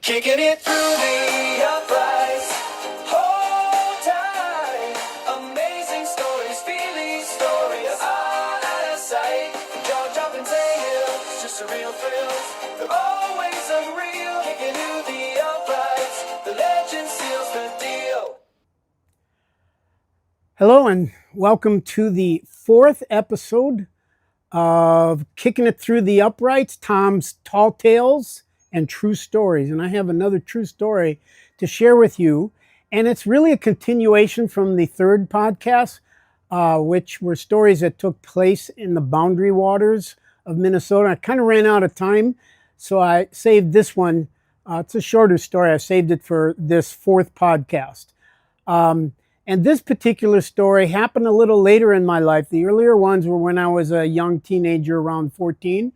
Kicking it through the uprights, hold tight. Amazing stories, feeling stories, all out of sight. Jaw-dropping tales, just a real thrills. They're always unreal. Kicking through the uprights, the legend seals the deal. Hello and welcome to the fourth episode of Kicking It Through the Uprights, Tom's Tall Tales and True Stories. And I have another true story to share with you. And it's really a continuation from the third podcast, which were stories that took place in the Boundary Waters of Minnesota. I kind of ran out of time, so I saved this one. It's a shorter story. I saved it for this fourth podcast. And this particular story happened a little later in my life. The earlier ones were when I was a young teenager, around 14.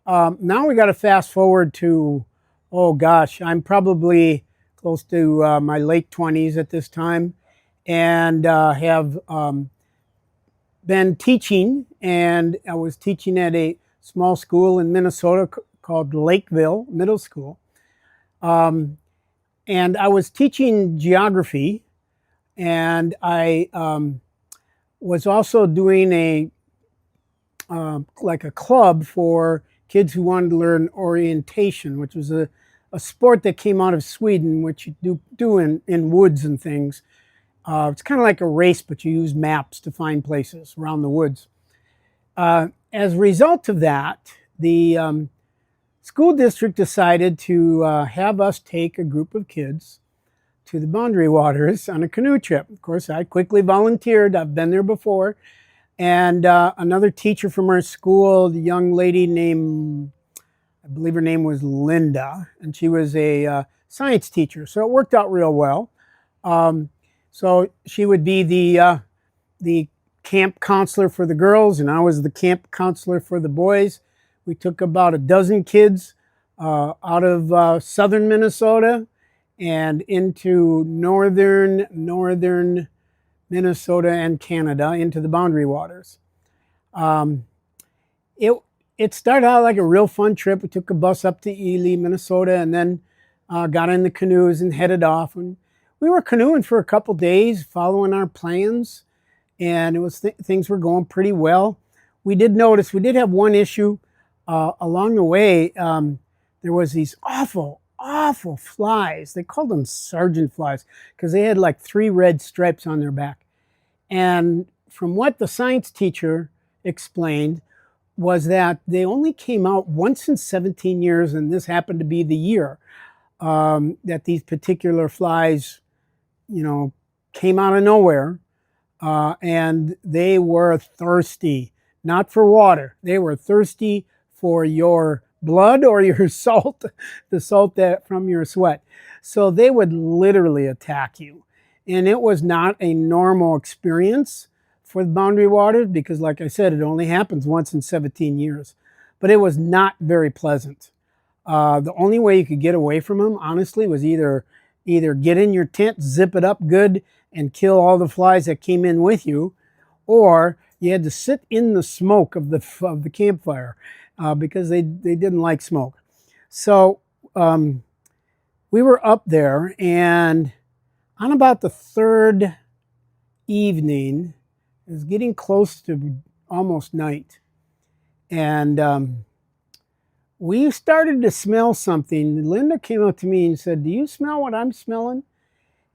Now we got to fast forward to, I'm probably close to my late 20s at this time, and have been teaching. And I was teaching at a small school in Minnesota called Lakeville Middle School. And I was teaching geography. And I was also doing a club for kids who wanted to learn orientation, which was a sport that came out of Sweden, which you do in woods and things. It's kind of like a race, but you use maps to find places around the woods. As a result of that, the school district decided to have us take a group of kids to the Boundary Waters on a canoe trip. Of course, I quickly volunteered. I've been there before. And another teacher from our school, the young lady named, I believe her name was Linda, and she was a science teacher. So it worked out real well. So she would be the camp counselor for the girls, and I was the camp counselor for the boys. We took about a dozen kids out of southern Minnesota and into northern Minnesota and Canada, into the Boundary Waters. It started out like a real fun trip. We took a bus up to Ely, Minnesota, and then got in the canoes and headed off. And we were canoeing for a couple days, following our plans, and it was things were going pretty well. We did have one issue along the way. There was these awful flies. They called them sergeant flies because they had like 3 red stripes on their back. And from what the science teacher explained was that they only came out once in 17 years, and this happened to be the year that these particular flies, came out of nowhere, and they were thirsty, not for water. They were thirsty for your blood or your salt, the salt that from your sweat. So they would literally attack you. And it was not a normal experience for the Boundary Waters because, like I said, it only happens once in 17 years. But it was not very pleasant. The only way you could get away from them, honestly, was either get in your tent, zip it up good, and kill all the flies that came in with you, or you had to sit in the smoke of the campfire. Because they didn't like smoke. So we were up there, and on about the third evening, it was getting close to almost night, and we started to smell something. Linda came up to me and said, "Do you smell what I'm smelling?"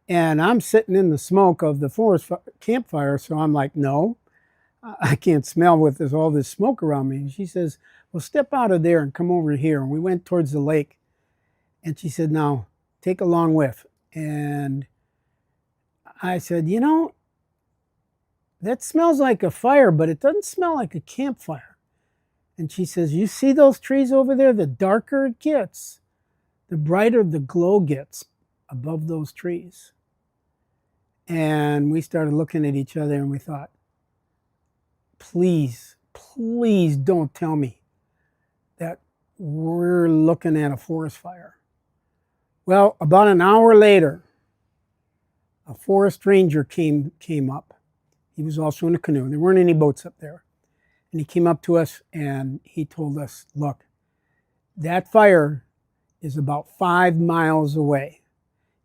And I'm sitting in the smoke of the forest campfire, so I'm like, "No, I can't smell with all this smoke around me." And she says, "Well, step out of there and come over here." And we went towards the lake. And she said, "Now, take a long whiff." And I said, that smells like a fire, but it doesn't smell like a campfire. And she says, "You see those trees over there? The darker it gets, the brighter the glow gets above those trees." And we started looking at each other and we thought, please don't tell me that we're looking at a forest fire. Well, about an hour later, a forest ranger came up. He was also in a canoe. There weren't any boats up there. And he came up to us and he told us, "Look, that fire is about 5 miles away.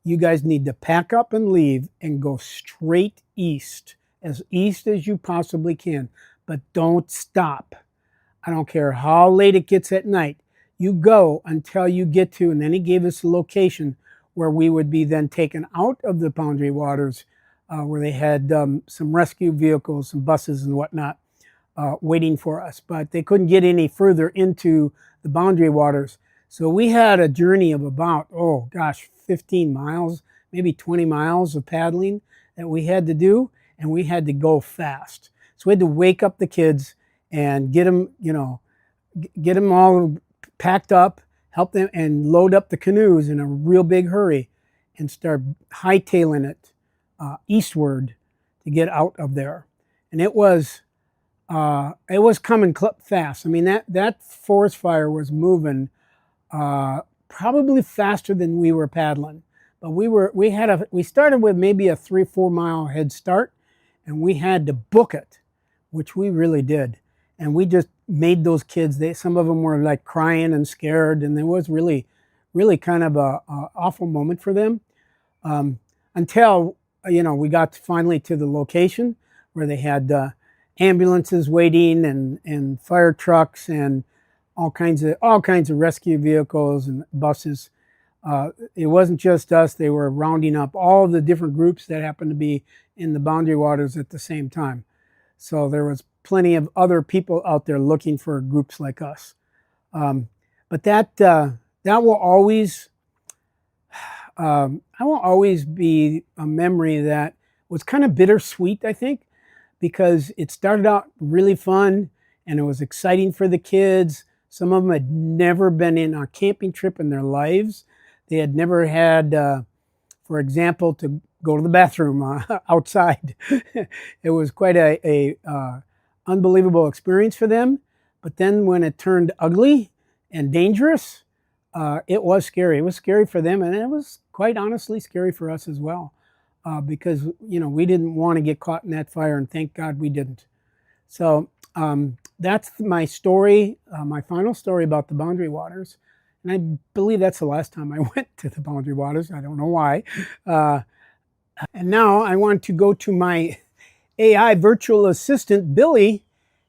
You guys need to pack up and leave and go straight east as you possibly can, but don't stop. I don't care how late it gets at night. You go until you get to, and then he gave us a location where we would be then taken out of the Boundary Waters, where they had some rescue vehicles, some buses and whatnot waiting for us. But they couldn't get any further into the Boundary Waters. So we had a journey of about, 15 miles, maybe 20 miles of paddling that we had to do, and we had to go fast. So we had to wake up the kids and get them, get them all packed up, help them, and load up the canoes in a real big hurry and start hightailing it eastward to get out of there. And it was coming fast. I mean, that forest fire was moving probably faster than we were paddling. But we started with maybe a 3-4 mile head start, and we had to book it, which we really did. And we just made those kids, some of them were like crying and scared, and it was really, really kind of a awful moment for them. Until, we got finally to the location where they had ambulances waiting and fire trucks and all kinds of rescue vehicles and buses. It wasn't just us. They were rounding up all the different groups that happened to be in the Boundary Waters at the same time. So there was plenty of other people out there looking for groups like us. But that will always, I will always be a memory that was kind of bittersweet, I think, because it started out really fun and it was exciting for the kids. Some of them had never been in a camping trip in their lives. They had never had, for example, to go to the bathroom outside. It was quite a unbelievable experience for them. But then when it turned ugly and dangerous, it was scary. It was scary for them, and it was quite honestly scary for us as well, because we didn't want to get caught in that fire, and thank God we didn't. So that's my story, my final story about the Boundary Waters. And I believe that's the last time I went to the Boundary Waters. I don't know why. And now I want to go to my AI virtual assistant, Billy,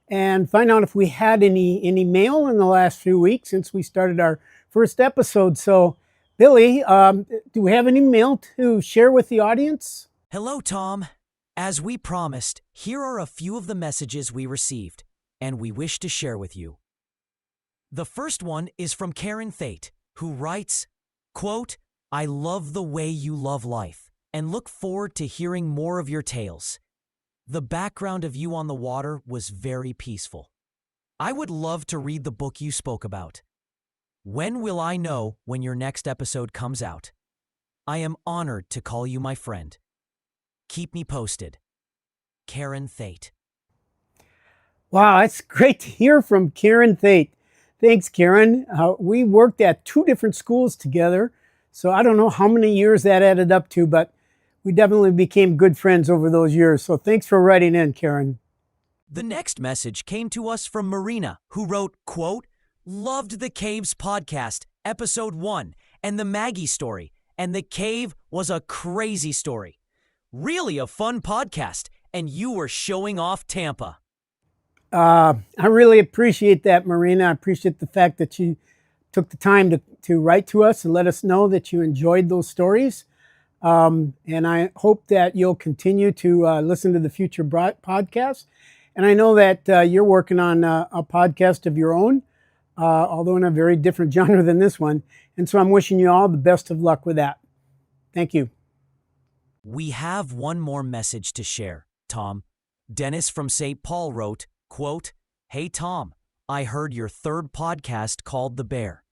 and find out if we had any mail in the last few weeks since we started our first episode. So, Billy, do we have any mail to share with the audience? Hello, Tom. As we promised, here are a few of the messages we received, and we wish to share with you. The first one is from Karen Thate, who writes, quote, "I love the way you love life, and look forward to hearing more of your tales. The background of you on the water was very peaceful. I would love to read the book you spoke about. When will I know when your next episode comes out? I am honored to call you my friend. Keep me posted. Karen Thate." Wow, it's great to hear from Karen Thate. Thanks, Karen. We worked at 2 different schools together, so I don't know how many years that added up to, but we definitely became good friends over those years. So thanks for writing in, Karen. The next message came to us from Marina, who wrote, quote, "Loved the Caves podcast, episode 1, and the Maggie story, and the cave was a crazy story. Really a fun podcast, and you were showing off Tampa." I really appreciate that, Marina. I appreciate the fact that you took the time to write to us and let us know that you enjoyed those stories. And I hope that you'll continue to listen to the future podcasts. And I know that you're working on a podcast of your own, although in a very different genre than this one. And so I'm wishing you all the best of luck with that. Thank you. We have one more message to share, Tom. Dennis from St. Paul wrote, quote, "Hey, Tom, I heard your 3rd podcast called The Bear.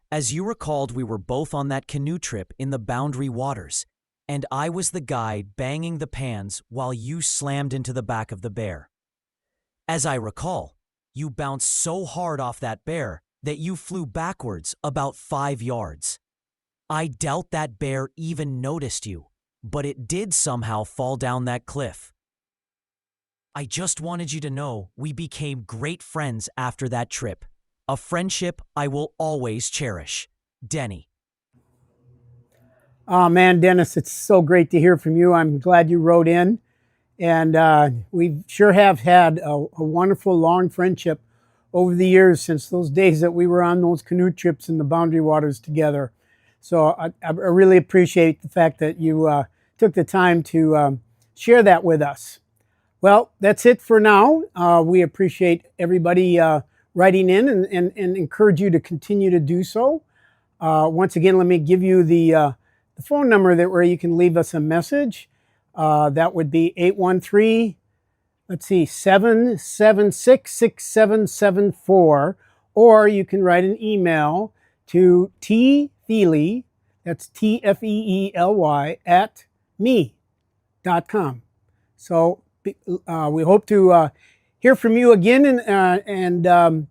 As you recalled, we were both on that canoe trip in the Boundary Waters, and I was the guy banging the pans while you slammed into the back of the bear. As I recall, you bounced so hard off that bear that you flew backwards about 5 yards. I doubt that bear even noticed you, but it did somehow fall down that cliff. I just wanted you to know we became great friends after that trip, a friendship I will always cherish. Denny. Oh man, Dennis, it's so great to hear from you. I'm glad you wrote in. And we sure have had a wonderful long friendship over the years since those days that we were on those canoe trips in the Boundary Waters together. So I really appreciate the fact that you took the time to share that with us. Well, that's it for now. We appreciate everybody writing in and encourage you to continue to do so. Once again, let me give you the phone number where you can leave us a message. That would be 813, 776-6774, or you can write an email to tfeely, that's TFEELY, at me.com. So we hope to hear from you again, and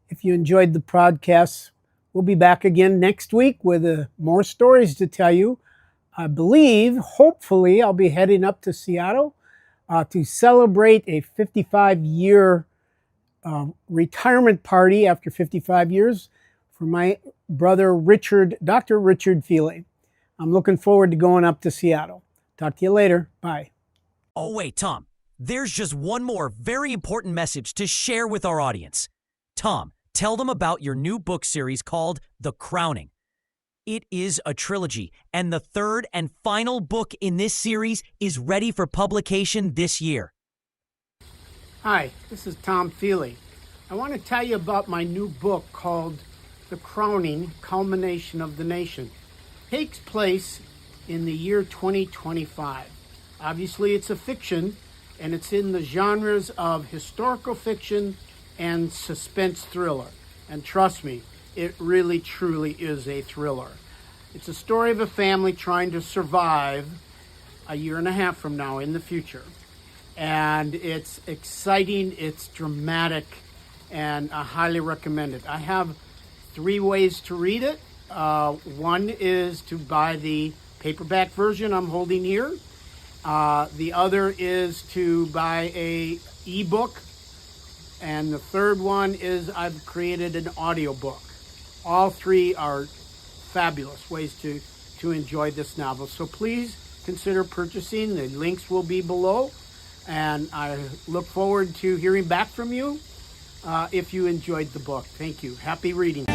if you enjoyed the podcast, we'll be back again next week with more stories to tell you. I believe, hopefully, I'll be heading up to Seattle to celebrate a 55-year retirement party after 55 years for my brother Richard, Dr. Richard Feely. I'm looking forward to going up to Seattle. Talk to you later. Bye. Oh, wait, Tom. There's just one more very important message to share with our audience. Tom, tell them about your new book series called The Crowning. It is a trilogy, and the third and final book in this series is ready for publication this year. Hi, this is Tom Feely. I want to tell you about my new book called The Crowning, Culmination of the Nation. It takes place in the year 2025. Obviously, it's a fiction, and it's in the genres of historical fiction and suspense thriller. And trust me, it really, truly is a thriller. It's a story of a family trying to survive a year and a half from now in the future. And it's exciting, it's dramatic, and I highly recommend it. I have 3 ways to read it. One is to buy the paperback version I'm holding here. The other is to buy a ebook. And the third one is I've created an audiobook. All 3 are fabulous ways to enjoy this novel. So please consider purchasing. The links will be below. And I look forward to hearing back from you if you enjoyed the book. Thank you. Happy reading.